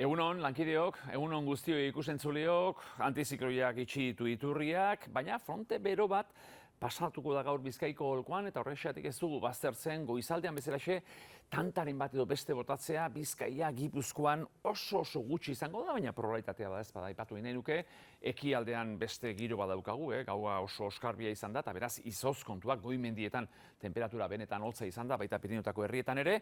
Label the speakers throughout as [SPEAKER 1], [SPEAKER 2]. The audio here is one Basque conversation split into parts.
[SPEAKER 1] Egunon, lankideok, egunon guztioi ikusentzuleok, antizikloiak itxi ditu iturriak, baina fronte bero bat pasatuko da gaur Bizkaiko holkoan eta horrexegatik ez dugu baztertzen goizaldean bezalaxe tantaren bat edo beste botatzea Bizkaia Gipuzkoan oso gutxi izango da, baina probabilitatea da ez bada aipatu nahi nuke, ekialdean beste giro badaukagu, gaua oso oskarbia izan da, eta beraz izoz kontuak goi-mendietan temperatura benetan hotza izan da, baita Pirinotako herrietan ere.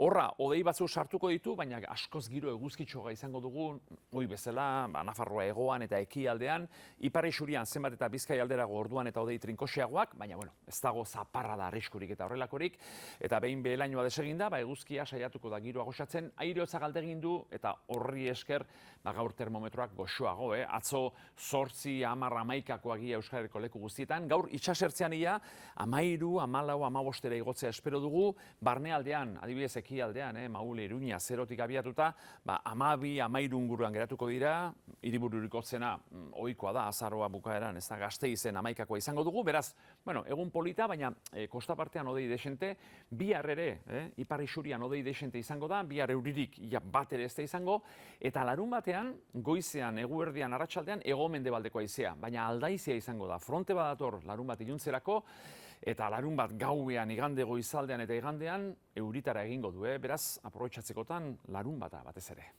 [SPEAKER 1] Horra, hodei batzu sartuko ditu, baina askoz giro eguzkitxoga izango dugu, goi bezala, Nafarroa hegoan eta ekialdean, ipar isurian zenbat eta Bizkai alderago orduan eta hodei trinkoxeagoak, baina ez dago zaparra da arriskurik eta horrelakorik, eta behin behelainoa desegin da, eguzkia saiatuko da giroa goxatzen, aire-hotza galdegin du, eta horri esker gaur termometroak goxoago, atzo 8, 10, 11 ia Euskal Herriko leku guztietan, gaur itxasertzean ia 13, 14, 15 igotzea espero dugu, barnealdean, adibidez ekialdean, Maule, Iruña, zerotik abiatuta, 12, 13 inguruan geratuko dira, hiribururik hotzena ohikoa da, azaroa bukaeran, ez da Gasteizen 11 izango dugu, beraz, egun polita, baina kostapartean hodei desente, bihar ere, ipar isurian hodei desente izango da, bihar euririk bat ere ez da izango, eta larun batean, goizean, eguerdian, arratsaldean, hego-mendebaldeko haizea, baina aldaizea izango da, fronte badator larun bat iluntzerako, eta larun bat gauean, igande goizaldean eta igandean, euritara egingo du, beraz, aprobetxatzekotan larun bata batez ere.